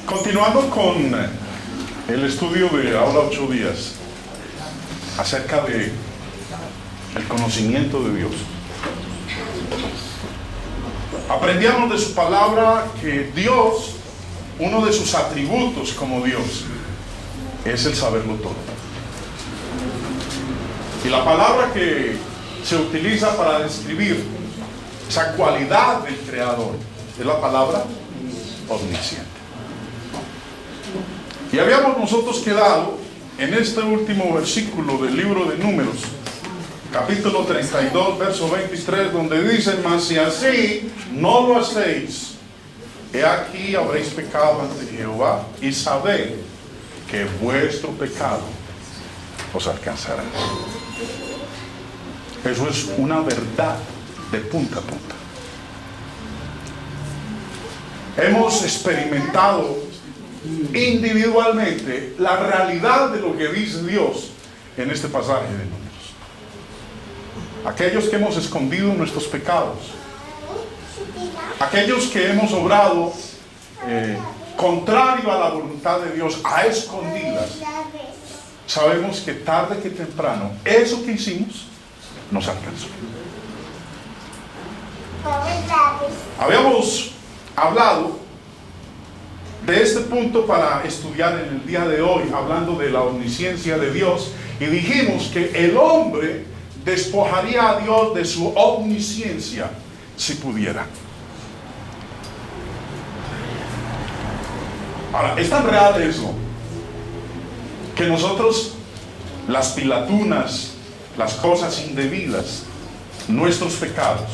Continuando con el estudio de ahora 8 días acerca de el conocimiento de Dios. Aprendíamos de su palabra que Dios, uno de sus atributos como Dios, es el saberlo todo. Y la palabra que se utiliza para describir esa cualidad del Creador es la palabra omnisciente. Y habíamos nosotros quedado en este último versículo del libro de Números, capítulo 32, verso 23, donde dice: mas si así no lo hacéis, he aquí habréis pecado ante Jehová, y sabed que vuestro pecado os alcanzará. Eso es una verdad de punta a punta. Hemos experimentado individualmente la realidad de lo que dice Dios en este pasaje de Números. Aquellos que hemos escondido nuestros pecados, aquellos que hemos obrado contrario a la voluntad de Dios, a escondidas, sabemos que tarde que temprano eso que hicimos nos alcanzó. Habíamos hablado de este punto para estudiar en el día de hoy, hablando de la omnisciencia de Dios, y dijimos que el hombre despojaría a Dios de su omnisciencia si pudiera. Ahora, es tan real eso que nosotros, las pilatunas, las cosas indebidas, nuestros pecados,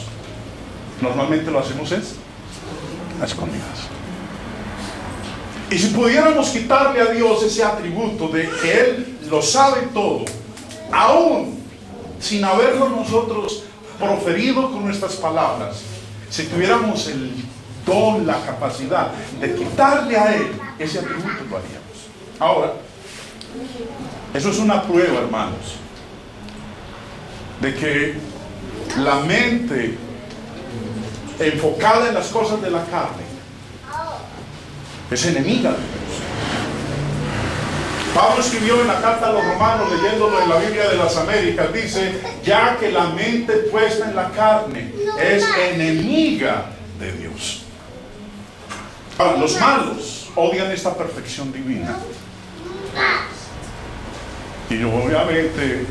normalmente lo hacemos a escondidas. Y si pudiéramos quitarle a Dios ese atributo de que Él lo sabe todo, aún sin haberlo nosotros proferido con nuestras palabras, si tuviéramos el don, la capacidad de quitarle a Él ese atributo, lo haríamos. Ahora, eso es una prueba, hermanos, de que la mente enfocada en las cosas de la carne es enemiga de Dios. Pablo escribió en la carta a los romanos, leyéndolo en la Biblia de las Américas, dice: ya que la mente puesta en la carne es enemiga de Dios. Ahora, los malos odian esta perfección divina, y obviamente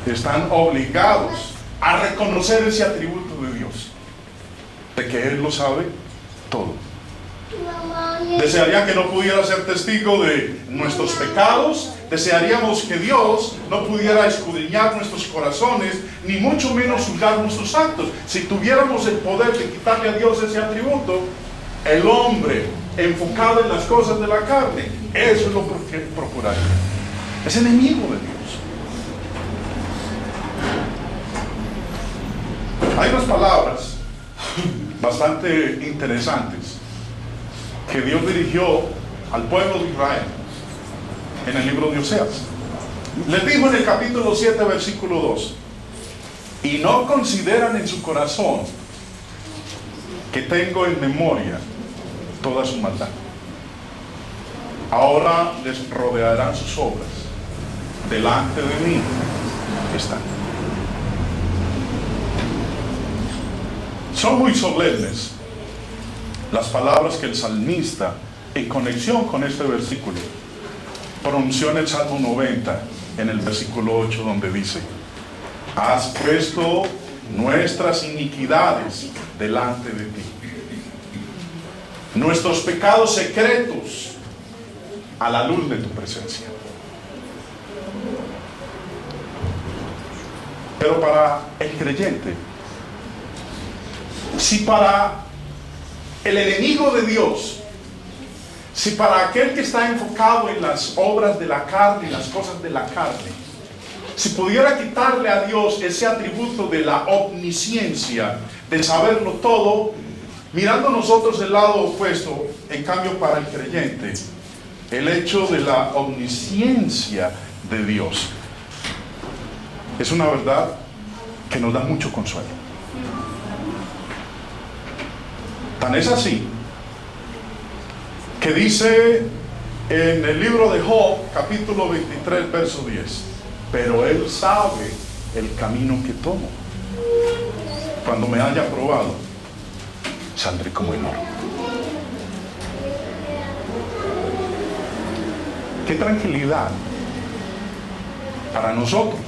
están obligados a reconocer ese atributo de Dios, de que Él lo sabe todo. Desearía que no pudiera ser testigo de nuestros pecados. Desearíamos que Dios no pudiera escudriñar nuestros corazones, ni mucho menos juzgar nuestros actos. Si tuviéramos el poder de quitarle a Dios ese atributo, el hombre enfocado en las cosas de la carne, eso es lo que procuraría. Es enemigo de Dios. Hay unas palabras bastante interesantes que Dios dirigió al pueblo de Israel en el libro de Oseas. Les dijo en el capítulo 7, versículo 2: y no consideran en su corazón que tengo en memoria toda su maldad. Ahora les rodearán sus obras, delante de mí están. Son muy solemnes las palabras que el salmista, en conexión con este versículo, pronunció en el Salmo 90, en el versículo 8, donde dice: has puesto nuestras iniquidades delante de ti, nuestros pecados secretos a la luz de tu presencia. Pero para el creyente, si para el enemigo de Dios, si para aquel que está enfocado en las obras de la carne y las cosas de la carne, si pudiera quitarle a Dios ese atributo de la omnisciencia, de saberlo todo, mirando nosotros el lado opuesto, en cambio para el creyente, el hecho de la omnisciencia de Dios es una verdad que nos da mucho consuelo. Tan es así que dice en el libro de Job, capítulo 23, verso 10, pero Él sabe el camino que tomo. Cuando me haya probado, saldré como el oro. Qué tranquilidad para nosotros,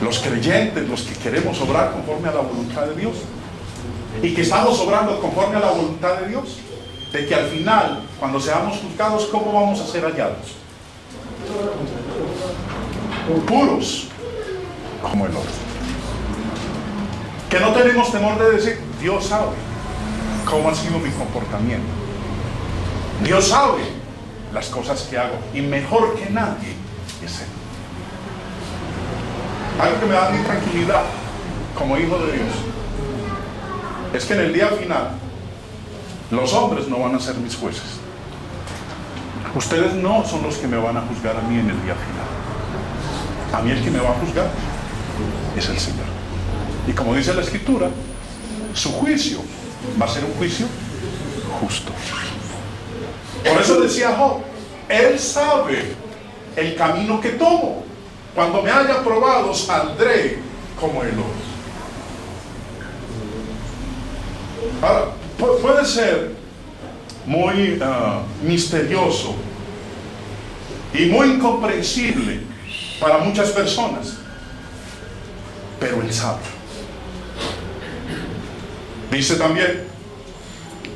los creyentes, los que queremos obrar conforme a la voluntad de Dios, y que estamos obrando conforme a la voluntad de Dios, de que al final, cuando seamos juzgados, ¿cómo vamos a ser hallados? Puros como el oro. Que no tenemos temor de decir, Dios sabe cómo ha sido mi comportamiento. Dios sabe las cosas que hago, y mejor que nadie es Él. Algo que me da mi tranquilidad como hijo de Dios es que en el día final los hombres no van a ser mis jueces. Ustedes no son los que me van a juzgar a mí en el día final. A mí el que me va a juzgar es el Señor. Y como dice la Escritura, su juicio va a ser un juicio justo. Por eso decía Job, Él sabe el camino que tomo. Cuando me haya probado, saldré como el oro. Ahora, puede ser muy misterioso y muy incomprensible para muchas personas, pero Él sabe. Dice también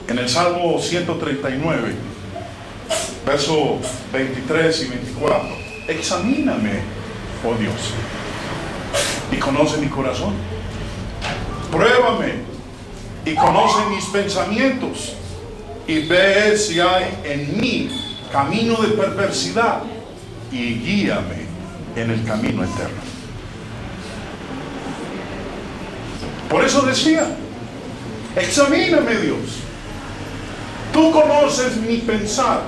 en el Salmo 139, verso 23 y 24, examíname, oh Dios, y conoce mi corazón. Pruébame y conoce mis pensamientos, y ve si hay en mí camino de perversidad, y guíame en el camino eterno. Por eso decía, examíname, Dios. Tú conoces mi pensar,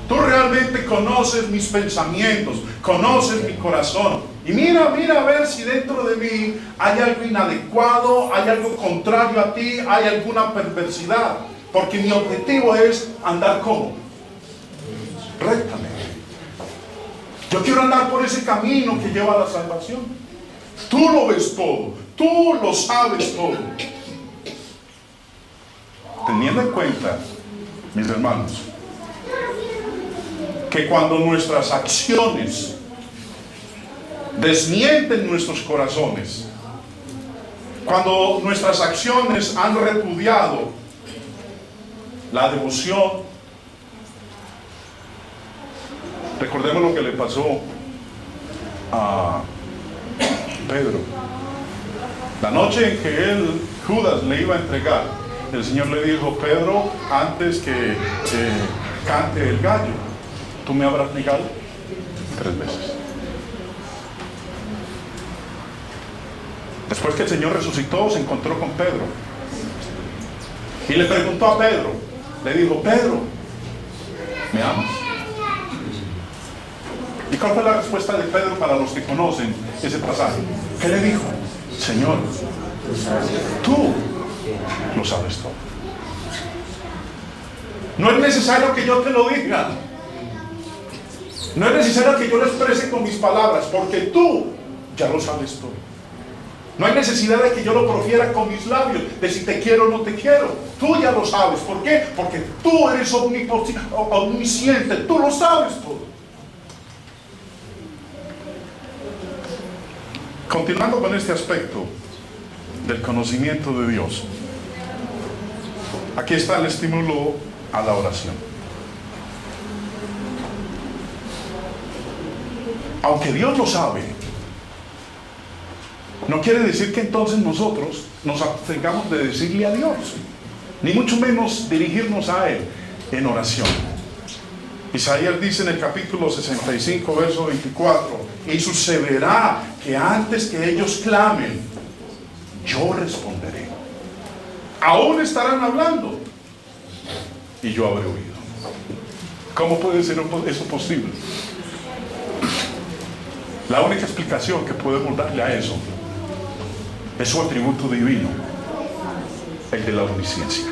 tú realmente conoces mis pensamientos, conoces mi corazón. Y mira a ver si dentro de mí hay algo inadecuado, hay algo contrario a ti, hay alguna perversidad. Porque mi objetivo es andar como rectamente. Yo quiero andar por ese camino que lleva a la salvación. Tú lo ves todo, tú lo sabes todo. Teniendo en cuenta, mis hermanos, que cuando nuestras acciones desmienten nuestros corazones, cuando nuestras acciones han repudiado la devoción, recordemos lo que le pasó a Pedro. La noche en que Judas le iba a entregar, el Señor le dijo, Pedro, antes que cante el gallo, ¿tú me habrás negado 3 veces? Después que el Señor resucitó, se encontró con Pedro y le preguntó a Pedro, le dijo, Pedro, ¿me amas? ¿Y cuál fue la respuesta de Pedro para los que conocen ese pasaje? ¿Qué le dijo? Señor, tú lo sabes todo. No es necesario que yo te lo diga. No es necesario que yo lo exprese con mis palabras, porque tú ya lo sabes todo. No hay necesidad de que yo lo profiera con mis labios, de si te quiero o no te quiero. Tú ya lo sabes. ¿Por qué? Porque tú eres omnisciente, tú lo sabes todo. Continuando con este aspecto del conocimiento de Dios, aquí está el estímulo a la oración. Aunque Dios lo sabe, no quiere decir que entonces nosotros nos abstengamos de decirle a Dios, ni mucho menos dirigirnos a Él en oración. Isaías dice en el capítulo 65, verso 24, y sucederá que antes que ellos clamen, yo responderé. Aún estarán hablando y yo habré oído. ¿Cómo puede ser eso posible? La única explicación que podemos darle a eso es su atributo divino, el de la omnisciencia.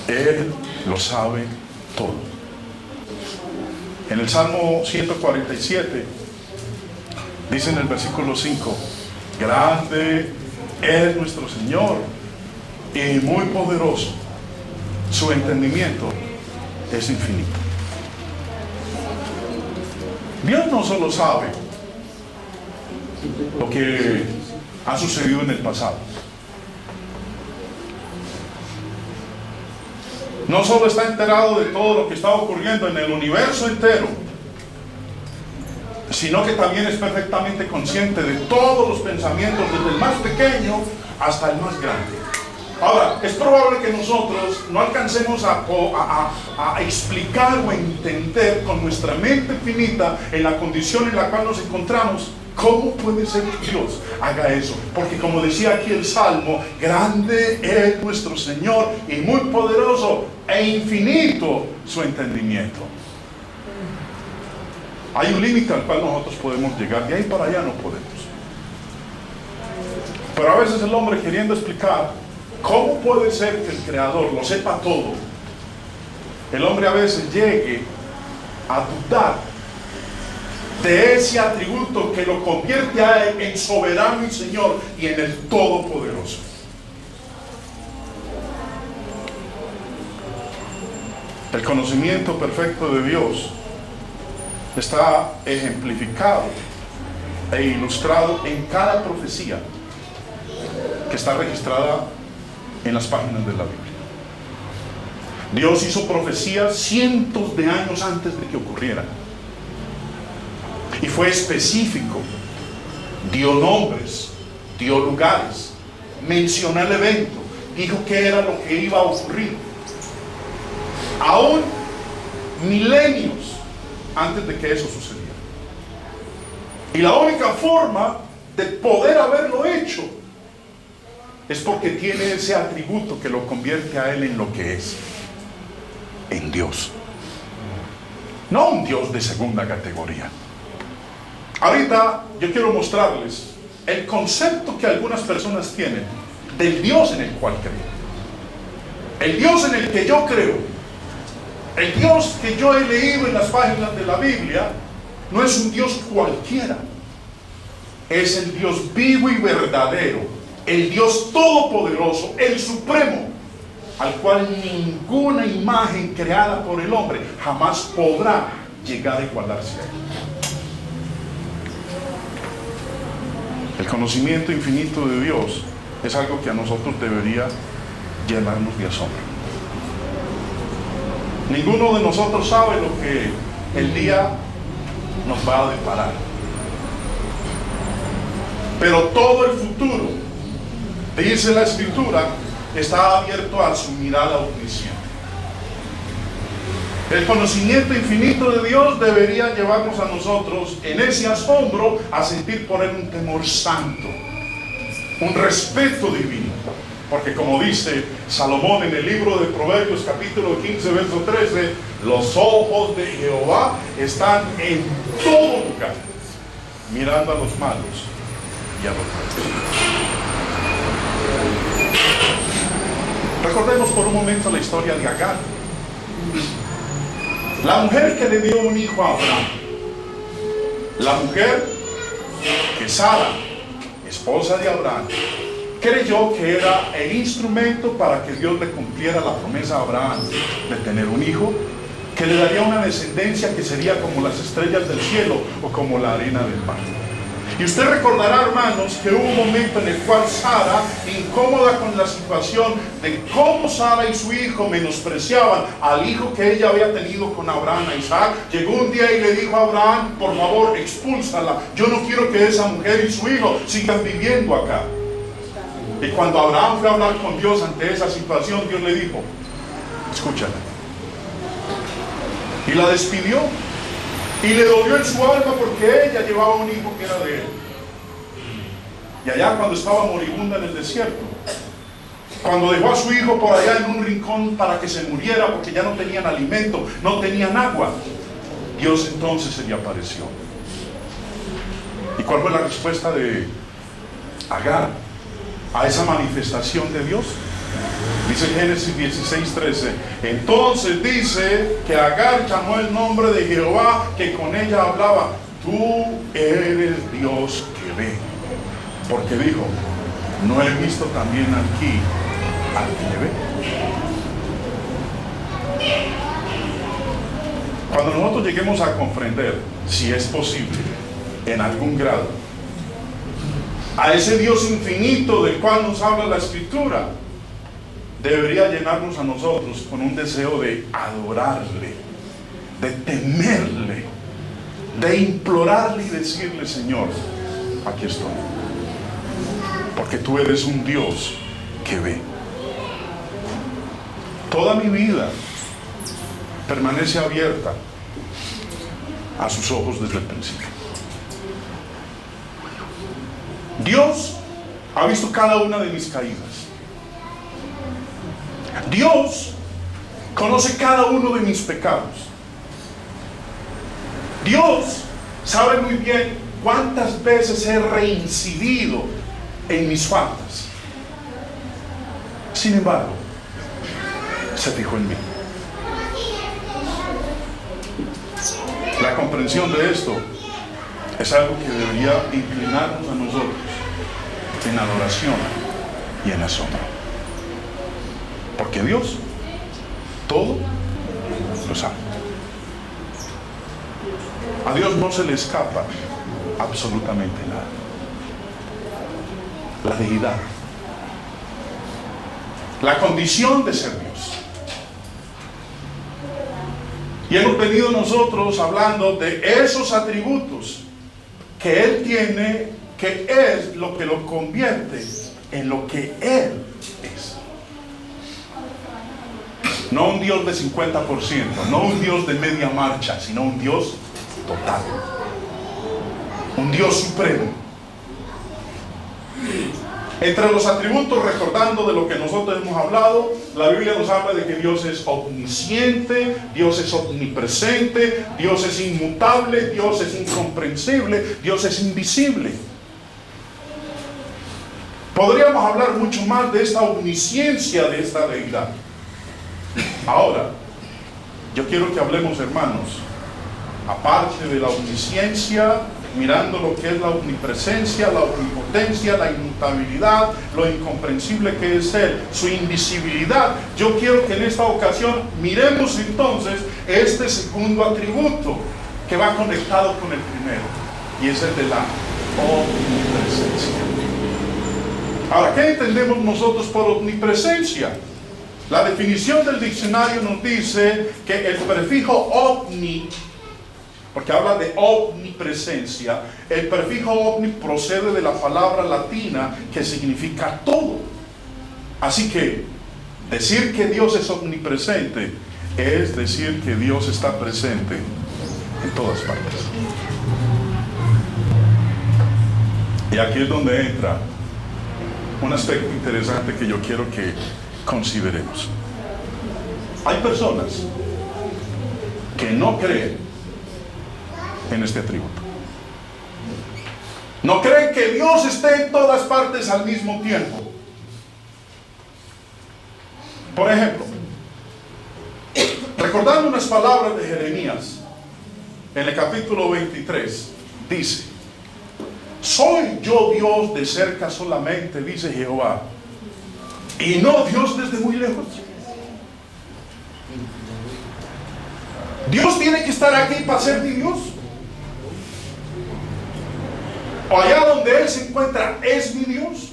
Él lo sabe todo. En el Salmo 147 dice en el versículo 5: grande es nuestro Señor y muy poderoso, su entendimiento es infinito. Dios no solo sabe lo que ha sucedido en el pasado, no solo está enterado de todo lo que está ocurriendo en el universo entero, sino que también es perfectamente consciente de todos los pensamientos, desde el más pequeño hasta el más grande. Ahora, es probable que nosotros no alcancemos a explicar o entender con nuestra mente finita, en la condición en la cual nos encontramos, cómo puede ser que Dios haga eso. Porque como decía aquí el Salmo, grande es nuestro Señor y muy poderoso e infinito su entendimiento. Hay un límite al cual nosotros podemos llegar, de ahí para allá no podemos. Pero a veces el hombre, queriendo explicar cómo puede ser que el Creador lo sepa todo, el hombre a veces llegue a dudar de ese atributo que lo convierte a él en soberano y Señor y en el Todopoderoso. El conocimiento perfecto de Dios está ejemplificado e ilustrado en cada profecía que está registrada en las páginas de la Biblia. Dios hizo profecías cientos de años antes de que ocurrieran, y fue específico, dio nombres, dio lugares, mencionó el evento, dijo qué era lo que iba a ocurrir, aún milenios antes de que eso sucediera. Y la única forma de poder haberlo hecho es porque tiene ese atributo que lo convierte a él en lo que es, en Dios. No un Dios de segunda categoría. Ahorita yo quiero mostrarles el concepto que algunas personas tienen del Dios en el cual creen. El Dios en el que yo creo, el Dios que yo he leído en las páginas de la Biblia, no es un Dios cualquiera. Es el Dios vivo y verdadero, el Dios todopoderoso, el supremo, al cual ninguna imagen creada por el hombre jamás podrá llegar a igualarse a él. El conocimiento infinito de Dios es algo que a nosotros debería llenarnos de asombro. Ninguno de nosotros sabe lo que el día nos va a deparar, pero todo el futuro, dice la Escritura, está abierto a su mirada omnisciente. El conocimiento infinito de Dios debería llevarnos a nosotros en ese asombro a sentir por él un temor santo, un respeto divino. Porque como dice Salomón en el libro de Proverbios capítulo 15 verso 13, los ojos de Jehová están en todo lugar, mirando a los malos y a los buenos. Recordemos por un momento la historia de Agar, la mujer que le dio un hijo a Abraham, la mujer que Sara, esposa de Abraham, creyó que era el instrumento para que Dios le cumpliera la promesa a Abraham de tener un hijo que le daría una descendencia que sería como las estrellas del cielo o como la arena del mar. Y usted recordará, hermanos, que hubo un momento en el cual Sara, incómoda con la situación de cómo Sara y su hijo menospreciaban al hijo que ella había tenido con Abraham, a Isaac, llegó un día y le dijo a Abraham: por favor, expúlsala, yo no quiero que esa mujer y su hijo sigan viviendo acá. Y cuando Abraham fue a hablar con Dios ante esa situación, Dios le dijo: escúchala. Y la despidió. Y le dolió en su alma porque ella llevaba un hijo que era de él. Y allá cuando estaba moribunda en el desierto, cuando dejó a su hijo por allá en un rincón para que se muriera porque ya no tenían alimento, no tenían agua, Dios entonces se le apareció. ¿Y cuál fue la respuesta de Agar a esa manifestación de Dios? Dice Génesis 16:13. Entonces dice que Agar llamó el nombre de Jehová, que con ella hablaba: tú eres Dios que ve. Porque dijo: no he visto también aquí al que le ve. Cuando nosotros lleguemos a comprender, si es posible, en algún grado, a ese Dios infinito del cual nos habla la Escritura, debería llenarnos a nosotros con un deseo de adorarle, de temerle, de implorarle y decirle: Señor, aquí estoy, porque tú eres un Dios que ve. Toda mi vida permanece abierta a sus ojos desde el principio. Dios ha visto cada una de mis caídas. Dios conoce cada uno de mis pecados. Dios sabe muy bien cuántas veces he reincidido en mis faltas. Sin embargo, se fijó en mí. La comprensión de esto es algo que debería inclinarnos a nosotros en adoración y en asombro. Porque Dios todo lo sabe. A Dios no se le escapa absolutamente nada. La deidad, la condición de ser Dios. Y hemos venido nosotros hablando de esos atributos que Él tiene, que es lo que lo convierte en lo que Él es. No un Dios de 50%, no un Dios de media marcha, sino un Dios total. Un Dios supremo. Entre los atributos, recordando de lo que nosotros hemos hablado, la Biblia nos habla de que Dios es omnisciente, Dios es omnipresente, Dios es inmutable, Dios es incomprensible, Dios es invisible. Podríamos hablar mucho más de esta omnisciencia de esta deidad. Ahora, yo quiero que hablemos, hermanos, aparte de la omnisciencia, mirando lo que es la omnipresencia, la omnipotencia, la inmutabilidad, lo incomprensible que es Él, su invisibilidad. Yo quiero que en esta ocasión miremos entonces este segundo atributo que va conectado con el primero, y es el de la omnipresencia. Ahora, ¿qué entendemos nosotros por omnipresencia? La definición del diccionario nos dice que el prefijo omni, porque habla de omnipresencia, el prefijo omni procede de la palabra latina que significa todo. Así que decir que Dios es omnipresente es decir que Dios está presente en todas partes. Y aquí es donde entra un aspecto interesante que yo quiero que consideremos. Hay personas que no creen en este atributo. No creen que Dios esté en todas partes al mismo tiempo. Por ejemplo, recordando unas palabras de Jeremías en el capítulo 23, dice: soy yo Dios de cerca solamente, dice Jehová, y no Dios desde muy lejos. Dios tiene que estar aquí para ser mi Dios. O allá donde Él se encuentra es mi Dios.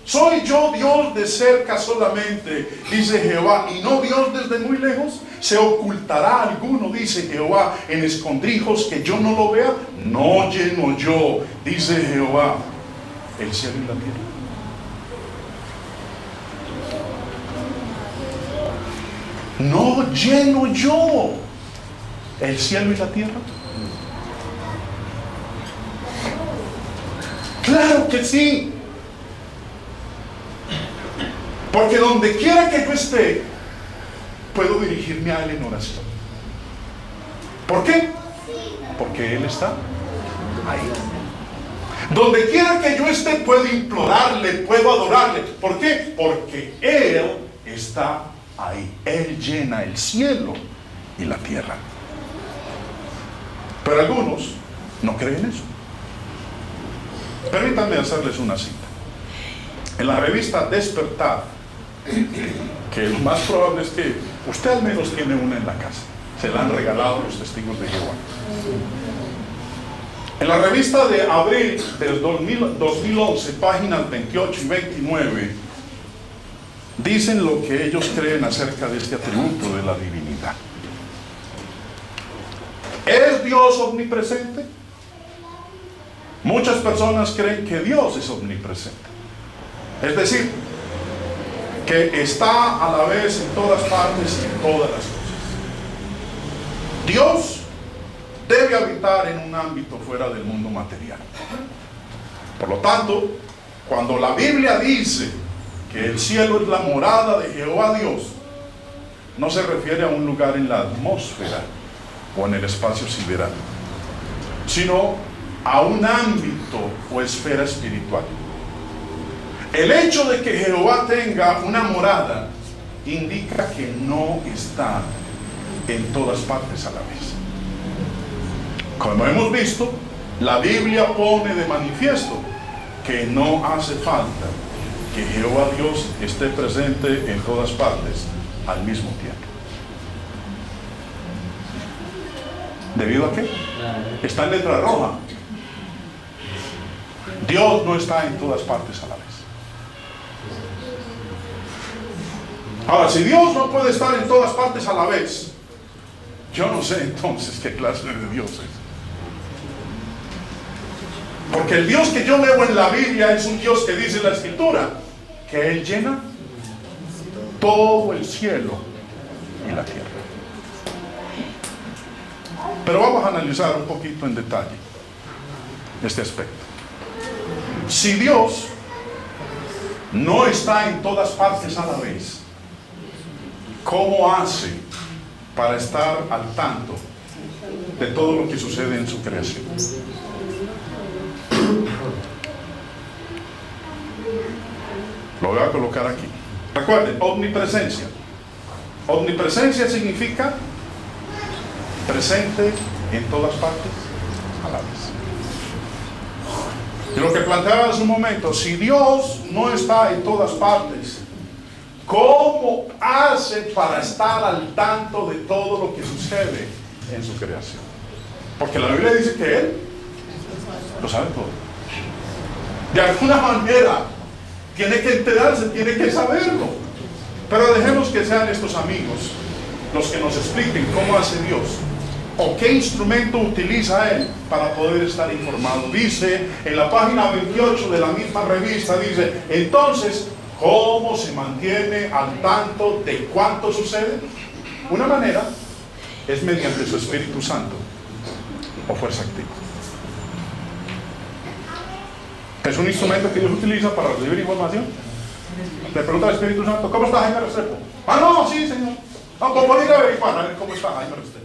Soy yo Dios de cerca solamente, dice Jehová, y no Dios desde muy lejos. ¿Se ocultará alguno, dice Jehová, en escondrijos que yo no lo vea? No lleno yo, dice Jehová, el cielo y la tierra. No lleno yo el cielo y la tierra. Claro que sí. Porque donde quiera que yo esté, puedo dirigirme a Él en oración. ¿Por qué? Porque Él está ahí. Donde quiera que yo esté, puedo implorarle, puedo adorarle. ¿Por qué? Porque Él está ahí. Él llena el cielo y la tierra. Pero algunos no creen eso. Permítanme hacerles una cita. En la revista Despertar, que lo más probable es que usted al menos tiene una en la casa, se la han regalado los testigos de Jehová. En la revista de abril del 2011, páginas 28 y 29, dicen lo que ellos creen acerca de este atributo de la divinidad. ¿Es Dios omnipresente? Muchas personas creen que Dios es omnipresente. Es decir, que está a la vez en todas partes y en todas las cosas. Dios debe habitar en un ámbito fuera del mundo material. Por lo tanto, cuando la Biblia dice que el cielo es la morada de Jehová Dios, no se refiere a un lugar en la atmósfera o en el espacio sideral, sino a un ámbito o esfera espiritual. El hecho de que Jehová tenga una morada indica que no está en todas partes a la vez. Como hemos visto, la Biblia pone de manifiesto que no hace falta que Jehová Dios esté presente en todas partes al mismo tiempo. ¿Debido a qué? Está en letra roja. Dios no está en todas partes a la vez. Ahora, si Dios no puede estar en todas partes a la vez, yo no sé entonces qué clase de Dios es. Porque el Dios que yo leo en la Biblia es un Dios que dice la Escritura que Él llena todo el cielo y la tierra. Pero vamos a analizar un poquito en detalle este aspecto. Si Dios no está en todas partes a la vez, ¿cómo hace para estar al tanto de todo lo que sucede en su creación? Lo voy a colocar aquí. Recuerden, omnipresencia. Omnipresencia significa presente en todas partes a la vez. Y lo que planteaba hace un momento, si Dios no está en todas partes, ¿cómo hace para estar al tanto de todo lo que sucede en su creación? Porque la Biblia dice que Él lo sabe todo. De alguna manera tiene que enterarse, tiene que saberlo. Pero dejemos que sean estos amigos los que nos expliquen cómo hace Dios o qué instrumento utiliza Él para poder estar informado. Dice en la página 28 de la misma revista, dice, entonces, ¿cómo se mantiene al tanto de cuánto sucede? Una manera es mediante su Espíritu Santo o fuerza activa. Es un instrumento que Dios utiliza para recibir información. Le pregunta al Espíritu Santo, ¿cómo está Jaime Restrepo? Ah, no, sí, Señor. No, pues voy a ir a averiguar a ver cómo está Jaime Restrepo.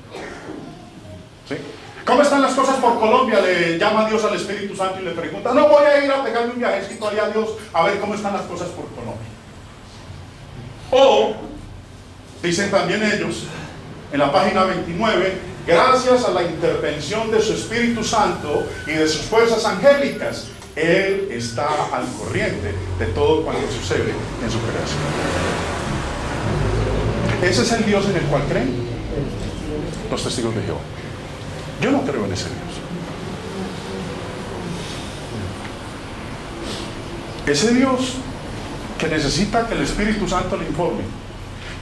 ¿Sí? ¿Cómo están las cosas por Colombia? Le llama Dios al Espíritu Santo y le pregunta, no, voy a ir a pegarme un viajecito allá a Dios a ver cómo están las cosas por Colombia. O, dicen también ellos, en la página 29, gracias a la intervención de su Espíritu Santo y de sus fuerzas angélicas, Él está al corriente de todo cuanto sucede en su creación. Ese es el Dios en el cual creen los testigos de Jehová. Yo no creo en ese Dios. Ese Dios que necesita que el Espíritu Santo le informe,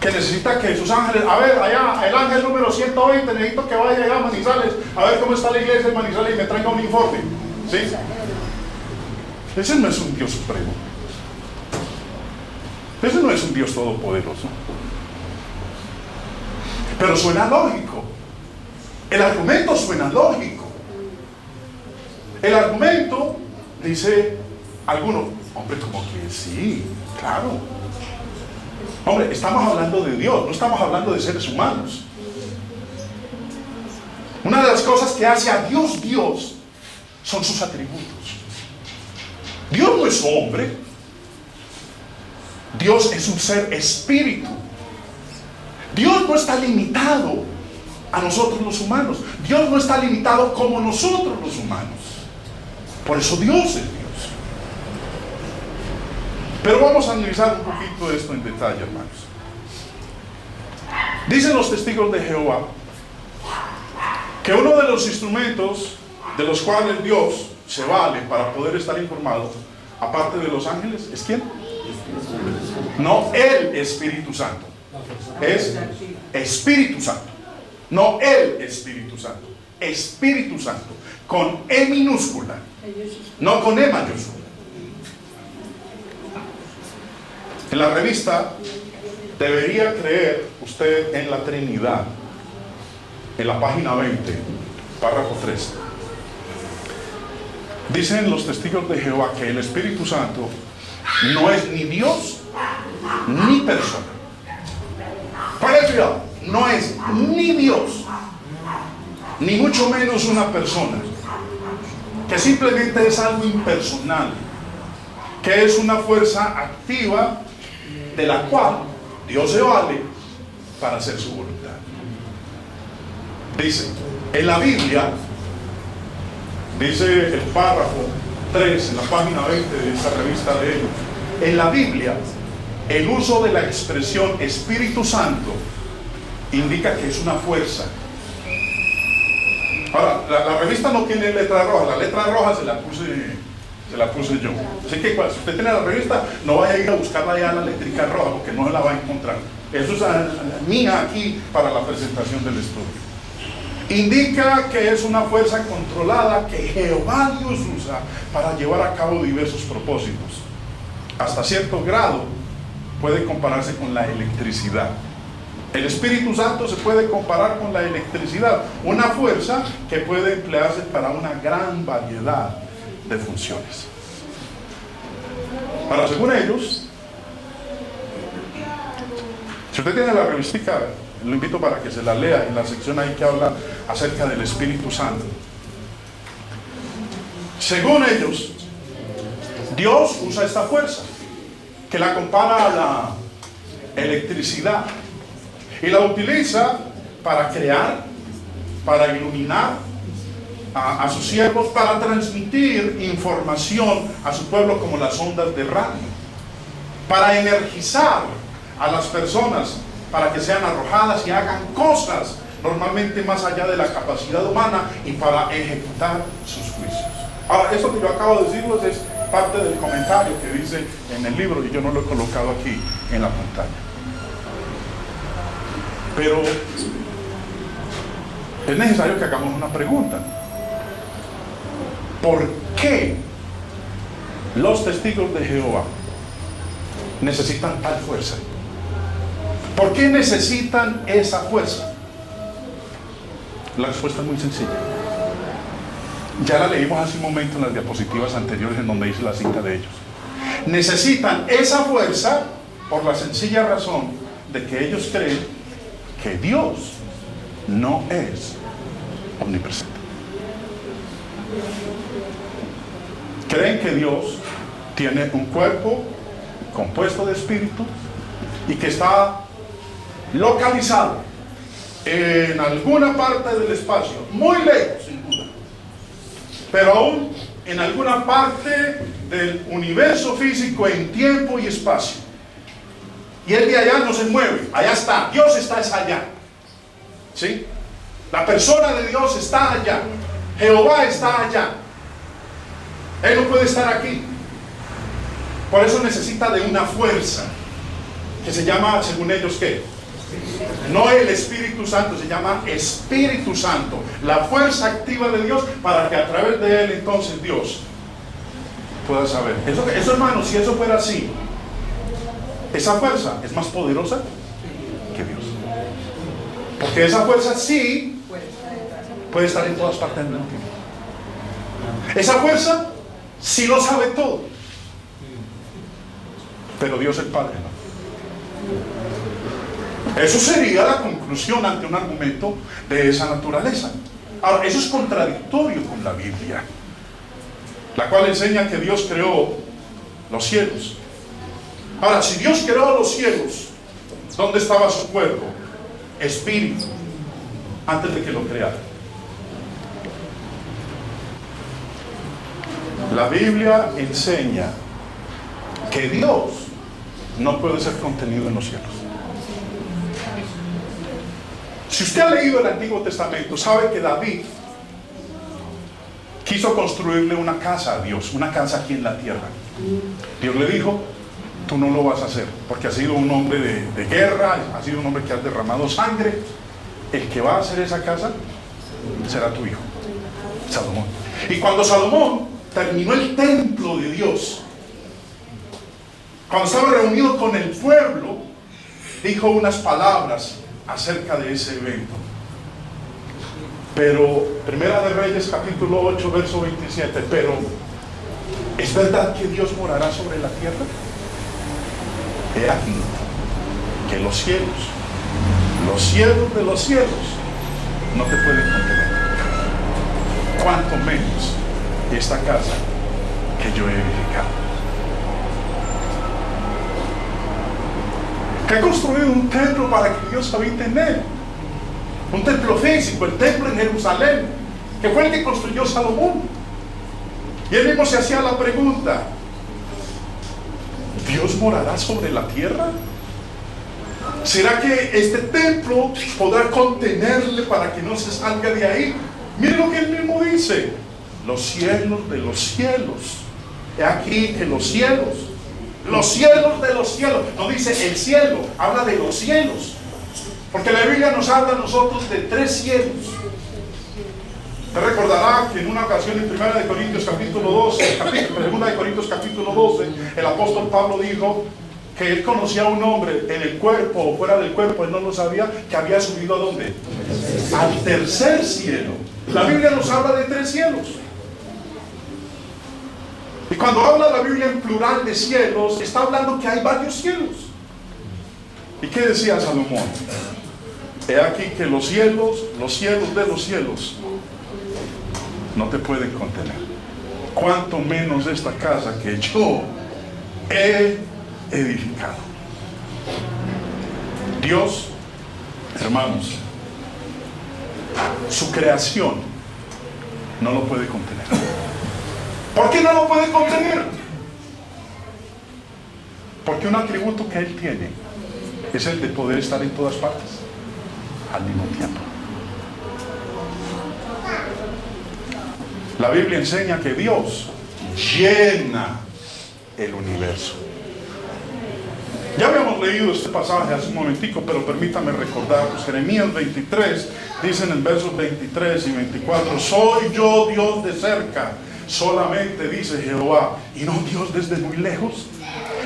que necesita que sus ángeles, a ver, allá, el ángel número 120, necesito que vaya allá a Manizales, a ver cómo está la iglesia de Manizales y me traiga un informe. ¿Sí? Ese no es un Dios supremo. Ese no es un Dios todopoderoso. Pero suena lógico. El argumento suena lógico. El argumento, dice alguno, hombre, como que sí, claro. Hombre, estamos hablando de Dios, no estamos hablando de seres humanos. Una de las cosas que hace a Dios Dios son sus atributos. Dios no es hombre. Dios es un ser espíritu. Dios no está limitado a nosotros los humanos. Dios no está limitado como nosotros los humanos. Por eso Dios es Dios. Pero vamos a analizar un poquito esto en detalle, hermanos. Dicen los testigos de Jehová que uno de los instrumentos de los cuales Dios se vale para poder estar informado, aparte de los ángeles, ¿es quién? No el Espíritu Santo. Es Espíritu Santo. No el Espíritu Santo. Espíritu Santo. Con E minúscula. No con E mayúscula. En la revista Debería Creer Usted en la Trinidad, en la página 20, párrafo 3, dicen los testigos de Jehová que el Espíritu Santo no es ni Dios ni persona. Para cuidado, no es ni Dios ni mucho menos una persona, que simplemente es algo impersonal, que es una fuerza activa de la cual Dios se vale para hacer su voluntad. Dice, en la Biblia, dice el párrafo 3, en la página 20 de esa revista de ellos, en la Biblia, el uso de la expresión Espíritu Santo indica que es una fuerza. Ahora, la revista no tiene letra roja, la letra roja se la puse yo. Así que si usted tiene la revista, no vaya a ir a buscarla ya la letrica roja, porque no se la va a encontrar. Eso es mía aquí para la presentación del estudio. Indica que es una fuerza controlada que Jehová Dios usa para llevar a cabo diversos propósitos. Hasta cierto grado puede compararse con la electricidad. El Espíritu Santo se puede comparar con la electricidad, una fuerza que puede emplearse para una gran variedad de funciones. Ahora, según ellos, si usted tiene la revistica, lo invito para que se la lea en la sección ahí que habla acerca del Espíritu Santo. Según ellos, Dios usa esta fuerza, que la compara a la electricidad, y la utiliza para crear, para iluminar a sus siervos, para transmitir información a su pueblo como las ondas de radio, para energizar a las personas para que sean arrojadas y hagan cosas normalmente más allá de la capacidad humana, y para ejecutar sus juicios. Ahora, esto que yo acabo de decirles es parte del comentario que dice en el libro, y yo no lo he colocado aquí en la pantalla. Pero es necesario que hagamos una pregunta. ¿Por qué los testigos de Jehová necesitan tal fuerza? ¿Por qué necesitan esa fuerza? La respuesta es muy sencilla. Ya la leímos hace un momento en las diapositivas anteriores, en donde hice la cita de ellos. Necesitan esa fuerza por la sencilla razón de que ellos creen que Dios no es omnipresente. Creen que Dios tiene un cuerpo compuesto de espíritu y que está localizado en alguna parte del espacio, muy lejos sin duda, pero aún en alguna parte del universo físico en tiempo y espacio. Y él de allá no se mueve, allá está, Dios está allá. ¿Sí? La persona de Dios está allá, Jehová está allá. Él no puede estar aquí. Por eso necesita de una fuerza que se llama, según ellos, ¿qué? No el Espíritu Santo, se llama Espíritu Santo, la fuerza activa de Dios, para que a través de él entonces Dios pueda saber. Eso, hermanos, si eso fuera así, esa fuerza es más poderosa que Dios, porque esa fuerza sí puede estar en todas partes del mundo. Esa fuerza sí lo sabe todo, pero Dios el Padre no. Eso sería la conclusión ante un argumento de esa naturaleza. Ahora, eso es contradictorio con la Biblia, la cual enseña que Dios creó los cielos Ahora, si Dios creó los cielos, ¿dónde estaba su cuerpo? Espíritu, antes de que lo creara. La Biblia enseña que Dios no puede ser contenido en los cielos. Si usted ha leído el Antiguo Testamento, sabe que David quiso construirle una casa a Dios, una casa aquí en la tierra. Dios le dijo: tú no lo vas a hacer, porque has sido un hombre de guerra, has sido un hombre que has derramado sangre. El que va a hacer esa casa será tu hijo, Salomón. Y cuando Salomón terminó el templo de Dios, cuando estaba reunido con el pueblo, dijo unas palabras acerca de ese evento. Pero, Primera de Reyes, capítulo 8, verso 27, pero ¿es verdad que Dios morará sobre la tierra? He aquí que los cielos de los cielos no te pueden contener, cuanto menos esta casa que yo he edificado. Que he construido un templo para que Dios habite en él, un templo físico, el templo en Jerusalén, que fue el que construyó Salomón. Y él mismo se hacía la pregunta: ¿Dios morará sobre la tierra? ¿Será que este templo podrá contenerle para que no se salga de ahí? Mire lo que él mismo dice: los cielos de los cielos. He aquí que los cielos de los cielos. No dice el cielo, habla de los cielos. Porque la Biblia nos habla a nosotros de 3 cielos. Te recordará que en una ocasión en 2 de Corintios capítulo 12, el apóstol Pablo dijo que él conocía a un hombre en el cuerpo o fuera del cuerpo, él no lo sabía, que había subido ¿a dónde? Al tercer cielo. La Biblia nos habla de 3 cielos. Y cuando habla la Biblia en plural de cielos, está hablando que hay varios cielos. ¿Y qué decía Salomón? He aquí que los cielos de los cielos no te pueden contener, cuanto menos esta casa que yo he edificado. Dios, hermanos, su creación no lo puede contener. ¿Por qué no lo puede contener? Porque un atributo que Él tiene es el de poder estar en todas partes al mismo tiempo. La Biblia enseña que Dios llena el universo. Ya habíamos leído este pasaje hace un momentico, pero permítame recordarlos. Jeremías 23 dice en el versos 23 y 24: soy yo Dios de cerca, solamente dice Jehová, y no Dios desde muy lejos.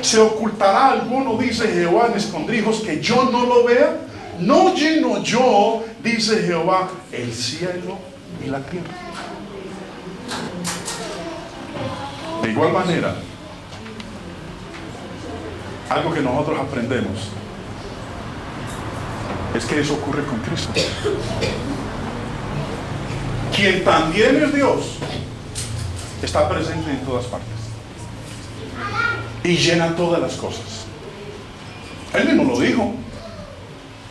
¿Se ocultará alguno, dice Jehová, en escondrijos, que yo no lo vea? ¿No lleno yo, dice Jehová, el cielo y la tierra? De igual manera, algo que nosotros aprendemos es que eso ocurre con Cristo, quien también es Dios, está presente en todas partes y llena todas las cosas. Él mismo lo dijo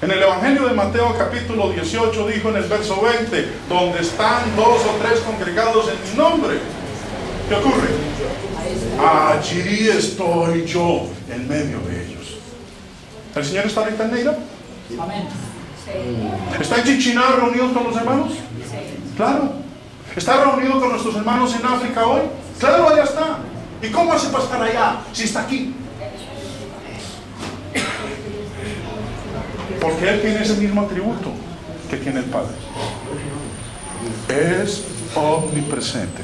en el Evangelio de Mateo capítulo 18, dijo en el verso 20: donde están 2 o 3 congregados en mi nombre, ¿qué ocurre? Allí estoy yo en medio de ellos. ¿El Señor está en Neira? Amén. ¿Está en Chichiná reunidos con los hermanos? Claro. ¿Está reunido con nuestros hermanos en África hoy? Claro, allá está. ¿Y cómo hace para estar allá si está aquí? Porque Él tiene ese mismo atributo que tiene el Padre. Es omnipresente.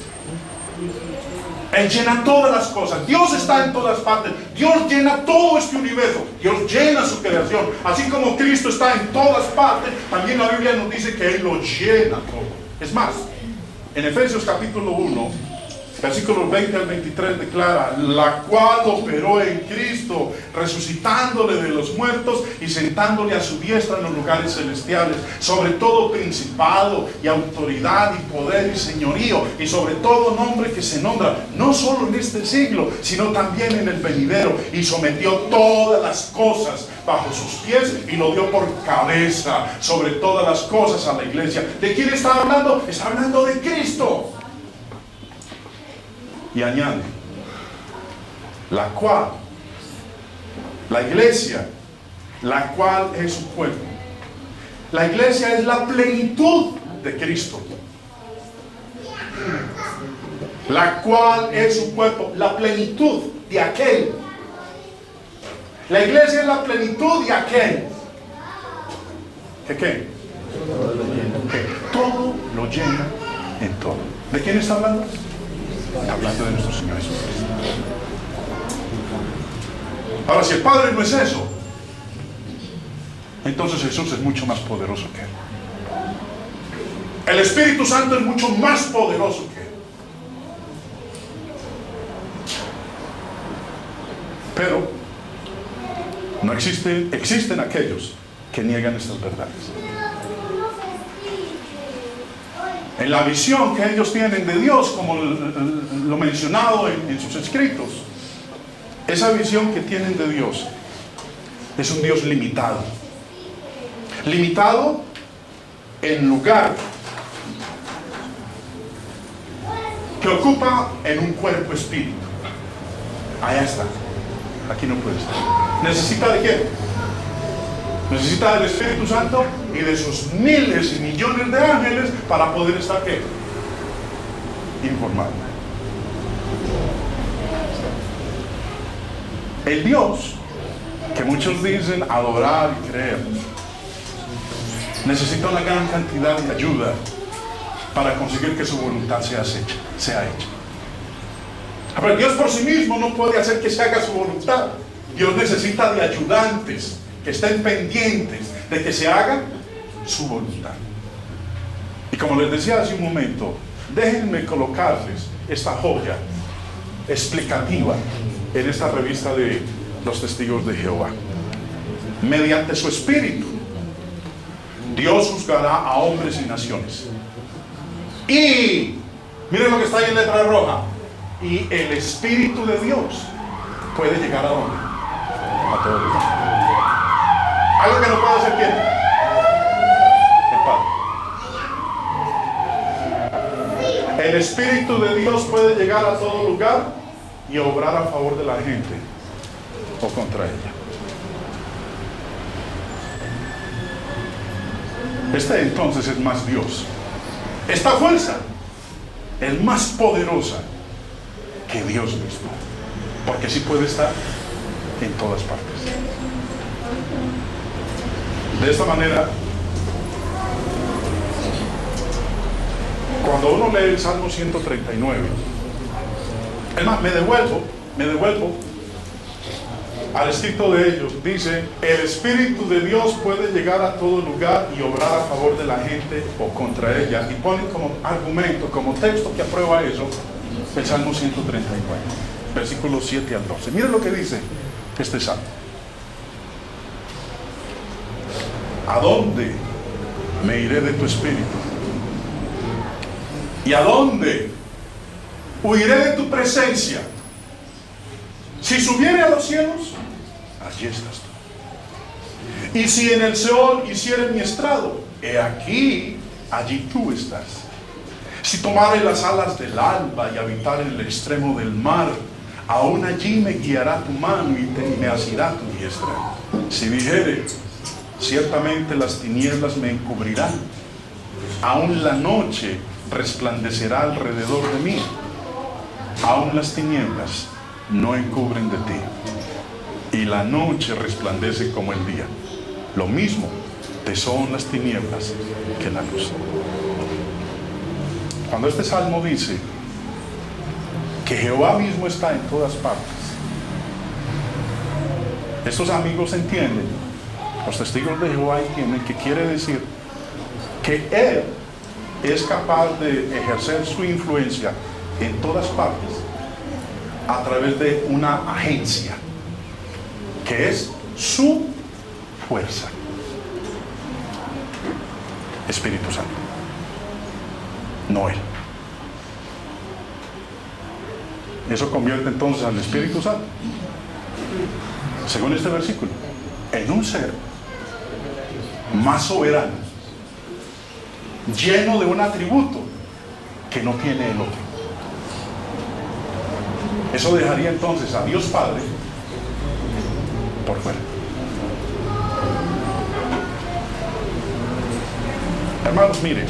Él llena todas las cosas. Dios está en todas partes. Dios llena todo este universo. Dios llena su creación. Así como Cristo está en todas partes, también la Biblia nos dice que Él lo llena todo. Es más, en Efesios capítulo 1, Versículos 20 al 23 declara: la cual operó en Cristo, resucitándole de los muertos y sentándole a su diestra en los lugares celestiales, sobre todo principado y autoridad y poder y señorío, y sobre todo nombre que se nombra, no solo en este siglo, sino también en el venidero, y sometió todas las cosas bajo sus pies y lo dio por cabeza sobre todas las cosas a la iglesia. ¿De quién está hablando? Está hablando de Cristo. Y añade: la cual, la iglesia, la cual es su cuerpo. La iglesia es la plenitud de Cristo, la cual es su cuerpo, la plenitud de aquel. La iglesia es la plenitud de aquel. ¿Qué qué? Que todo lo llena en todo. ¿De quién está hablando? Está hablando de nuestro Señor Jesucristo. Ahora, si el Padre no es eso, entonces Jesús es mucho más poderoso que Él. El Espíritu Santo es mucho más poderoso que Él. Pero no existen aquellos que niegan estas verdades. En la visión que ellos tienen de Dios, como lo mencionado en sus escritos, esa visión que tienen de Dios es un Dios limitado. Limitado en lugar, que ocupa en un cuerpo espíritu. Allá está. Aquí no puede estar. ¿Necesita de qué? Necesita del Espíritu Santo y de sus miles y millones de ángeles para poder estar ¿qué? Informado. El Dios que muchos dicen adorar y creer necesita una gran cantidad de ayuda para conseguir que su voluntad sea hecha. Pero Dios por sí mismo no puede hacer que se haga su voluntad. Dios necesita de ayudantes que estén pendientes de que se haga su voluntad. Y como les decía hace un momento, déjenme colocarles esta joya explicativa en esta revista de los Testigos de Jehová. Mediante su Espíritu, Dios juzgará a hombres y naciones. Y miren lo que está ahí en letra roja. Y el Espíritu de Dios puede llegar ¿a dónde? A todo lugar. Algo que no puede hacer ¿quién? El Padre. El Espíritu de Dios puede llegar a todo lugar y obrar a favor de la gente o contra ella. Este entonces es más Dios. Esta fuerza es más poderosa que Dios mismo, porque sí puede estar en todas partes. De esta manera, cuando uno lee el Salmo 139, es más, me devuelvo al escrito de ellos. Dice: el Espíritu de Dios puede llegar a todo lugar y obrar a favor de la gente o contra ella. Y ponen como argumento, como texto que aprueba eso, el Salmo 139, versículos 7 al 12. Miren lo que dice este salmo. ¿A dónde me iré de tu espíritu? ¿Y a dónde huiré de tu presencia? Si subiere a los cielos, allí estás tú. Y si en el Seol hiciere mi estrado, he aquí, allí tú estás. Si tomare las alas del alba y habitar en el extremo del mar, aún allí me guiará tu mano y me asirá tu diestra. Si dijere, ciertamente las tinieblas me encubrirán, aún la noche resplandecerá alrededor de mí, aún las tinieblas no encubren de ti, y la noche resplandece como el día. Lo mismo te son las tinieblas que la luz. Cuando este salmo dice que Jehová mismo está en todas partes, estos amigos entienden, los testigos de Jehová entienden que quiere decir que Él es capaz de ejercer su influencia en todas partes a través de una agencia que es su fuerza. Espíritu Santo, no Él. Eso convierte entonces al Espíritu Santo, según este versículo, en un ser más soberano, lleno de un atributo que no tiene el otro. Eso dejaría entonces a Dios Padre por fuera. Hermanos, miren,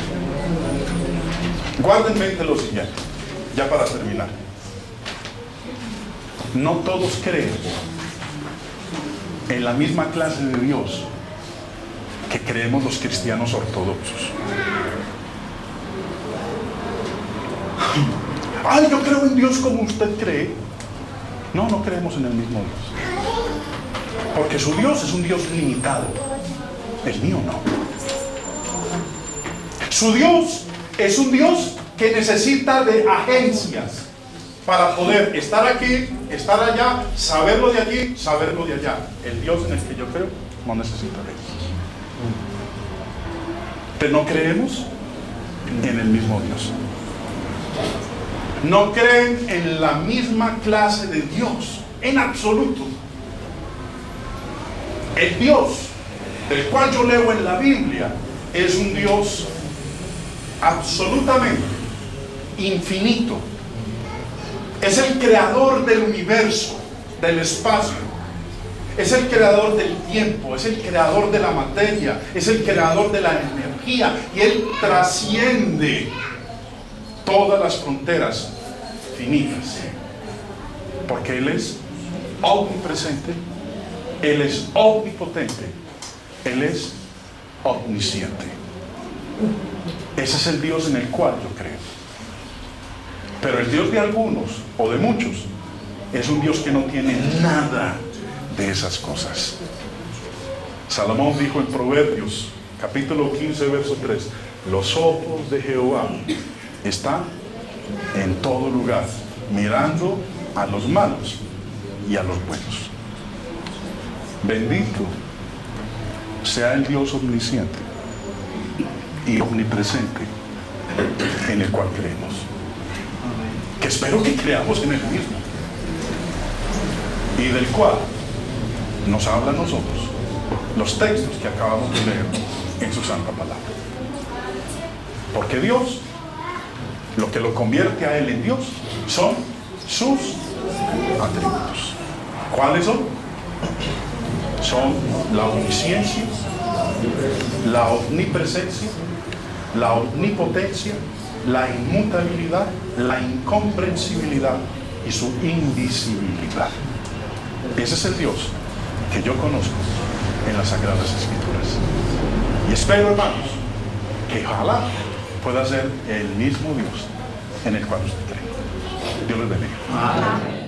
guarden en mente lo siguiente, ya para terminar. No todos creen en la misma clase de Dios que creemos los cristianos ortodoxos. Ay, yo creo en Dios como usted cree. No, no creemos en el mismo Dios. Porque su Dios es un Dios limitado. El mío no. Su Dios es un Dios que necesita de agencias para poder estar aquí, estar allá, saberlo de aquí, saberlo de allá. El Dios en el que yo creo no necesita de eso. Pero no creemos en el mismo Dios. No creen en la misma clase de Dios, en absoluto. El Dios del cual yo leo en la Biblia es un Dios absolutamente infinito. Es el creador del universo, del espacio. Es el creador del tiempo, es el creador de la materia, es el creador de la energía. Y Él trasciende todas las fronteras finitas. Porque Él es omnipresente, Él es omnipotente, Él es omnisciente. Ese es el Dios en el cual yo creo. Pero el Dios de algunos, o de muchos, es un Dios que no tiene nada de esas cosas. Salomón dijo en Proverbios, capítulo 15, verso 3, los ojos de Jehová están en todo lugar, mirando a los malos y a los buenos. Bendito sea el Dios omnisciente y omnipresente en el cual creemos. Que espero que creamos en el mismo. Y del cual nos habla a nosotros los textos que acabamos de leer en su santa palabra. Porque Dios, lo que lo convierte a Él en Dios, son sus atributos. ¿Cuáles son? Son la omnisciencia, la omnipresencia, la omnipotencia, la inmutabilidad, la incomprensibilidad y su invisibilidad. Ese es el Dios que yo conozco en las Sagradas Escrituras. Y espero, hermanos, que ojalá pueda ser el mismo Dios en el cual usted cree. Dios les bendiga. Amén.